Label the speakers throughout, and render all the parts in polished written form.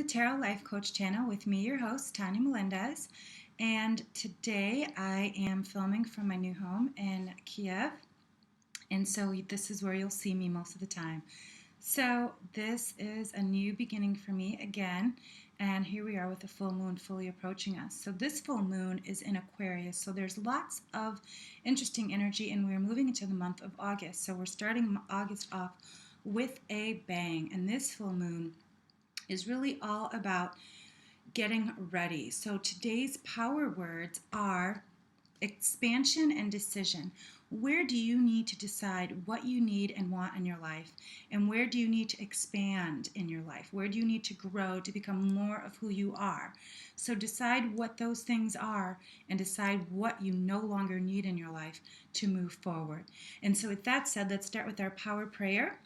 Speaker 1: Tarot Life Coach channel with me, your host, Tonya Melendez. And today I am filming from my new home in Kiev. And so this is where you'll see me most of the time. So this is a new beginning for me again. And here we are with the full moon fully approaching us. So this full moon is in Aquarius. So there's lots of interesting energy, and we're moving into the month of August. So we're starting August off with a bang. And this full moon is really all about getting ready. So today's power words are expansion and decision. Where do you need to decide what you need and want in your life? And where do you need to expand in your life? Where do you need to grow to become more of who you are? So decide what those things are and decide what you no longer need in your life to move forward. And so with that said, let's start with our power prayer.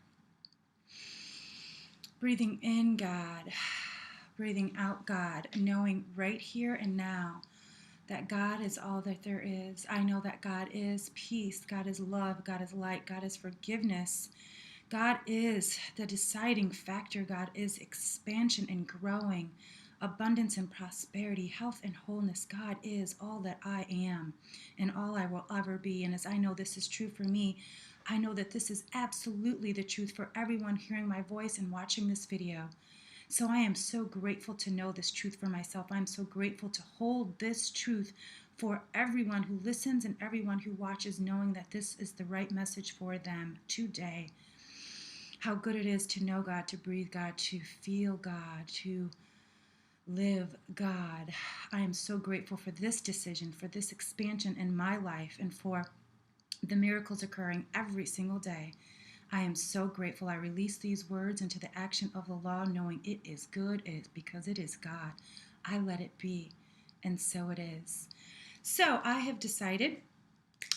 Speaker 1: Breathing in, God. Breathing out, God. Knowing right here and now that God is all that there is. I know that God is peace. God is love. God is light. God is forgiveness. God is the deciding factor. God is expansion and growing, abundance and prosperity, health and wholeness. God is all that I am and all I will ever be. And as I know this is true for me, I know that this is absolutely the truth for everyone hearing my voice and watching this video. So I am so grateful to know this truth for myself. I'm so grateful to hold this truth for everyone who listens and everyone who watches, knowing that this is the right message for them today. How good it is to know God, to breathe God, to feel God, to live God. I am so grateful for this decision, for this expansion in my life, and for the miracles occurring every single day. I am so grateful. I release these words into the action of the law, knowing it is good because it is God. I let it be, and so it is. So I have decided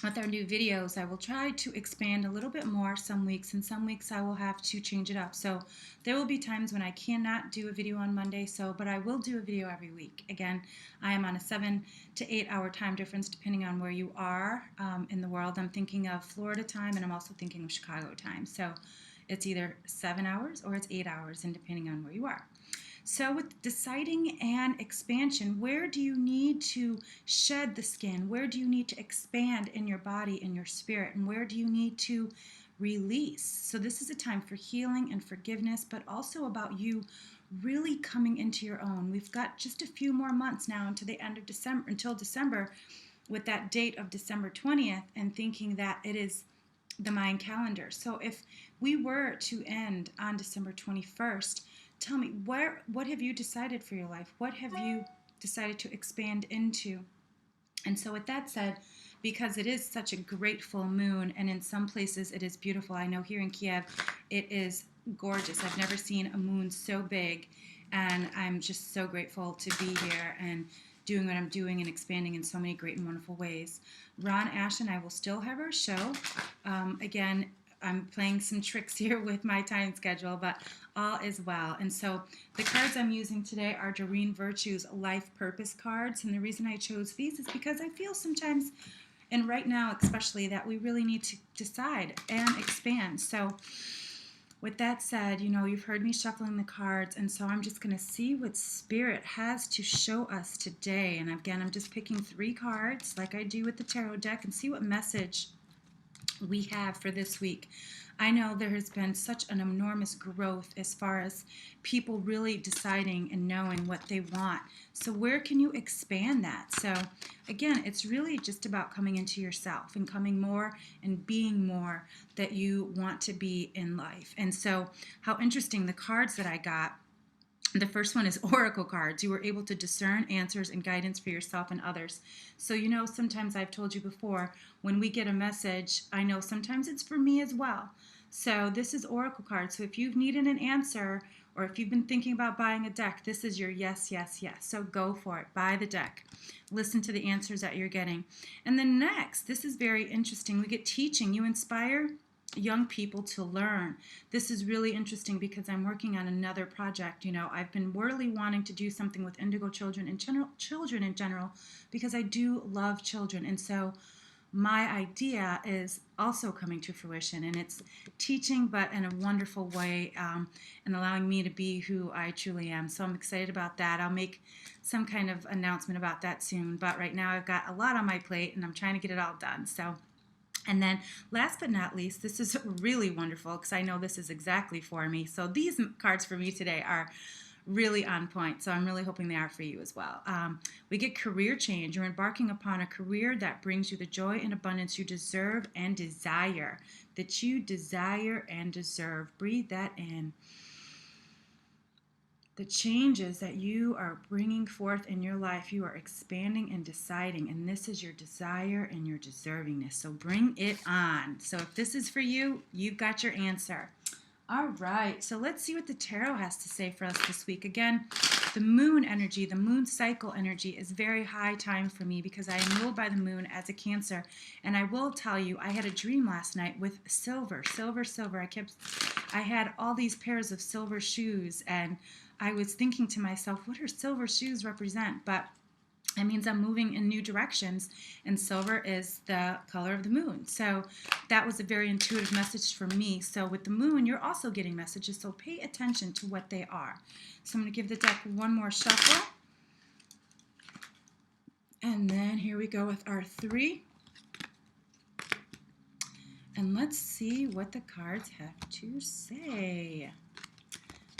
Speaker 1: with our new videos, I will try to expand a little bit more some weeks, and some weeks I will have to change it up. So there will be times when I cannot do a video on Monday, but I will do a video every week. Again, I am on a 7 to 8 hour time difference depending on where you are in the world. I'm thinking of Florida time, and I'm also thinking of Chicago time. So it's either 7 hours or it's 8 hours, and depending on where you are. So with deciding and expansion, where do you need to shed the skin? Where do you need to expand in your body and your spirit? And where do you need to release? So this is a time for healing and forgiveness, but also about you really coming into your own. We've got just a few more months now until the end of December, with that date of December 20th, and thinking that it is the Mayan calendar. So if we were to end on December 21st, tell me, what have you decided for your life? What have you decided to expand into? And so with that said, because it is such a great full moon, and in some places it is beautiful. I know here in Kiev it is gorgeous. I've never seen a moon so big, and I'm just so grateful to be here and doing what I'm doing and expanding in so many great and wonderful ways. Ron, Ash, and I will still have our show. Again, I'm playing some tricks here with my time schedule, but all is well. And so the cards I'm using today are Doreen Virtue's Life Purpose cards. And the reason I chose these is because I feel sometimes, and right now especially, that we really need to decide and expand. So with that said, you've heard me shuffling the cards, and so I'm just going to see what Spirit has to show us today. And again, I'm just picking 3 cards like I do with the tarot deck and see what message we have for this week. I know there has been such an enormous growth as far as people really deciding and knowing what they want. So where can you expand that? So again, it's really just about coming into yourself and coming more and being more that you want to be in life. And so how interesting, the cards that I got, the first one is oracle cards. You were able to discern answers and guidance for yourself and others. So, sometimes I've told you before, when we get a message, I know sometimes it's for me as well. So this is oracle cards. So if you've needed an answer, or if you've been thinking about buying a deck, this is your yes, yes, yes. So go for it. Buy the deck. Listen to the answers that you're getting. And then next, this is very interesting. We get teaching. You inspire young people to learn. This is really interesting because I'm working on another project. I've been really wanting to do something with indigo children in general, because I do love children. And so my idea is also coming to fruition, and it's teaching, but in a wonderful way, and allowing me to be who I truly am. So I'm excited about that. I'll make some kind of announcement about that soon, but right now I've got a lot on my plate and I'm trying to get it all done. So, and then last but not least, this is really wonderful because I know this is exactly for me. So these cards for me today are really on point. So I'm really hoping they are for you as well. We get career change. You're embarking upon a career that brings you the joy and abundance you deserve and desire. That you desire and deserve. Breathe that in. The changes that you are bringing forth in your life, you are expanding and deciding, and this is your desire and your deservingness. So bring it on. So if this is for you, you've got your answer. All right, so let's see what the tarot has to say for us this week. Again, the moon energy, the moon cycle energy is very high time for me because I am ruled by the moon as a Cancer. And I will tell you, I had a dream last night with silver. I had all these pairs of silver shoes, and I was thinking to myself, what do silver shoes represent? But it means I'm moving in new directions, and silver is the color of the moon. So that was a very intuitive message for me. So with the moon, you're also getting messages, so pay attention to what they are. So I'm going to give the deck one more shuffle. And then here we go with our 3. And let's see what the cards have to say.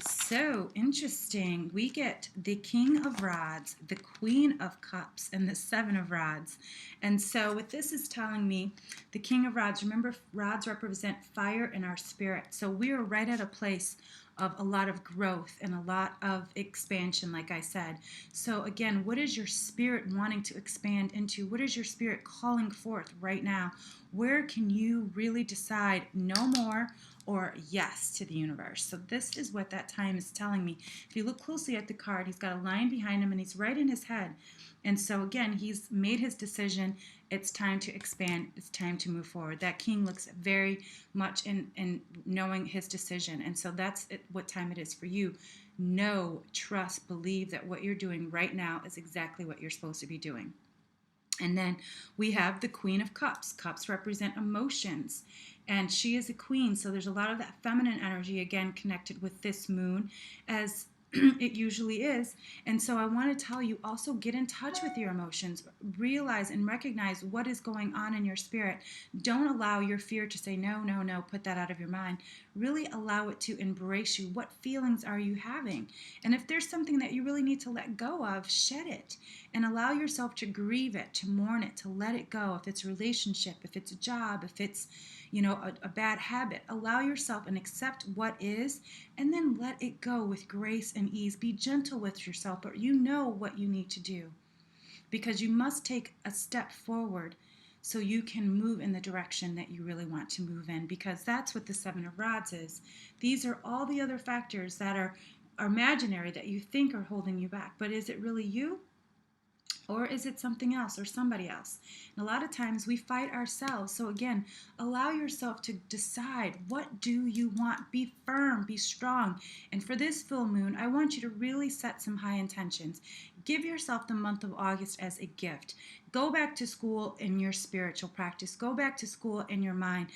Speaker 1: So interesting. We get the King of Rods, the Queen of Cups, and the 7 of Rods. And so what this is telling me, the King of Rods, remember rods represent fire in our spirit. So we are right at a place of a lot of growth and a lot of expansion, like I said. So again, what is your spirit wanting to expand into? What is your spirit calling forth right now? Where can you really decide no more or yes to the universe? So this is what that time is telling me. If you look closely at the card, he's got a lion behind him and he's right in his head. And so again, he's made his decision. It's time to expand. It's time to move forward. That king looks very much in knowing his decision. And so that's what time it is for you. Know, trust, believe that what you're doing right now is exactly what you're supposed to be doing. And then we have the Queen of Cups. Cups represent emotions, and she is a queen. So there's a lot of that feminine energy, again, connected with this moon, as it usually is. And so I want to tell you, also get in touch with your emotions. Realize and recognize what is going on in your spirit. Don't allow your fear to say, no, no, no, put that out of your mind. Really allow it to embrace you. What feelings are you having? And if there's something that you really need to let go of, shed it and allow yourself to grieve it, to mourn it, to let it go. If it's a relationship, if it's a job, if it's a bad habit, allow yourself and accept what is, and then let it go with grace and ease. Be gentle with yourself, but you know what you need to do, because you must take a step forward so you can move in the direction that you really want to move in, because that's what the 7 of Rods is. These are all the other factors that are imaginary that you think are holding you back, but is it really you? Or is it something else or somebody else? And a lot of times we fight ourselves. So again, allow yourself to decide, what do you want? Be firm, be strong. And for this full moon, I want you to really set some high intentions. Give yourself the month of August as a gift. Go back to school in your spiritual practice. Go back to school in your mind.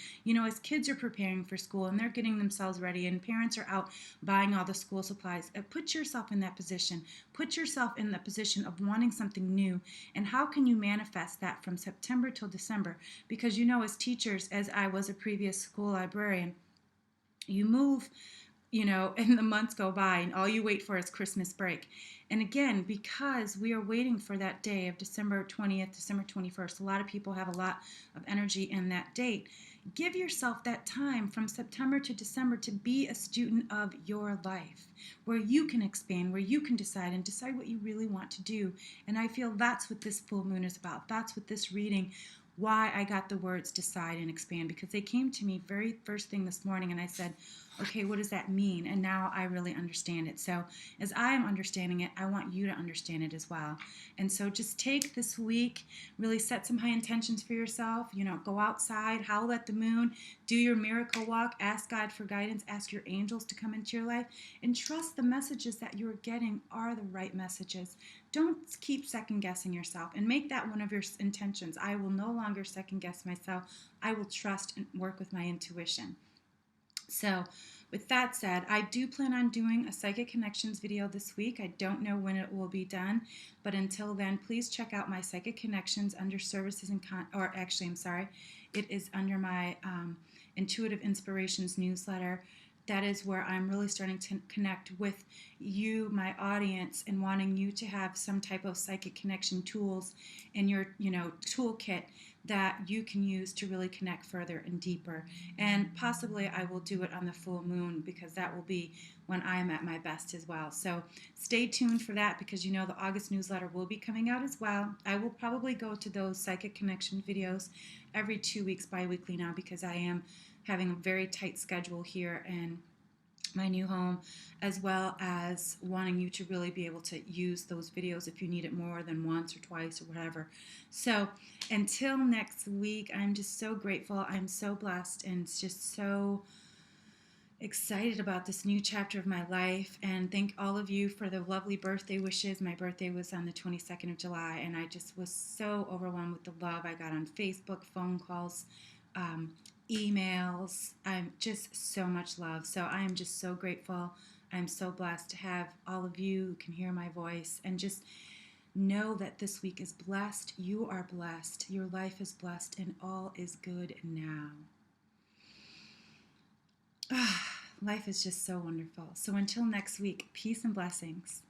Speaker 1: As kids are preparing for school and they're getting themselves ready and parents are out buying all the school supplies, put yourself in that position. Put yourself in the position of wanting something new. And how can you manifest that from September till December? Because as teachers, as I was a previous school librarian, you move, and the months go by and all you wait for is Christmas break. And again, because we are waiting for that day of December 20th, December 21st, a lot of people have a lot of energy in that date. Give yourself that time from September to December to be a student of your life, where you can expand, where you can decide what you really want to do. And I feel that's what this full moon is about. That's what this reading, why I got the words decide and expand, because they came to me very first thing this morning and I said, okay, what does that mean? And now I really understand it. So as I am understanding it, I want you to understand it as well. And so just take this week, really set some high intentions for yourself. Go outside, howl at the moon, do your miracle walk, ask God for guidance, ask your angels to come into your life, and trust the messages that you're getting are the right messages. Don't keep second guessing yourself, and make that one of your intentions. I will no longer second guess myself. I will trust and work with my intuition. So, with that said, I do plan on doing a Psychic Connections video this week. I don't know when it will be done, but until then, please check out my Psychic Connections under services and it is under my Intuitive Inspirations newsletter. That is where I'm really starting to connect with you, my audience, and wanting you to have some type of psychic connection tools in your, toolkit that you can use to really connect further and deeper. And possibly I will do it on the full moon, because that will be when I'm at my best as well. So stay tuned for that, because the August newsletter will be coming out as well. I will probably go to those psychic connection videos every 2 weeks bi-weekly now, because I am having a very tight schedule here in my new home, as well as wanting you to really be able to use those videos if you need it more than once or twice or whatever. So until next week, I'm just so grateful. I'm so blessed and just so excited about this new chapter of my life, and thank all of you for the lovely birthday wishes. My birthday was on the 22nd of July, and I just was so overwhelmed with the love I got on Facebook, phone calls, emails. I'm just so much love. So I am just so grateful. I'm so blessed to have all of you who can hear my voice, and just know that this week is blessed. You are blessed. Your life is blessed, and all is good now. Life is just so wonderful. So until next week, peace and blessings.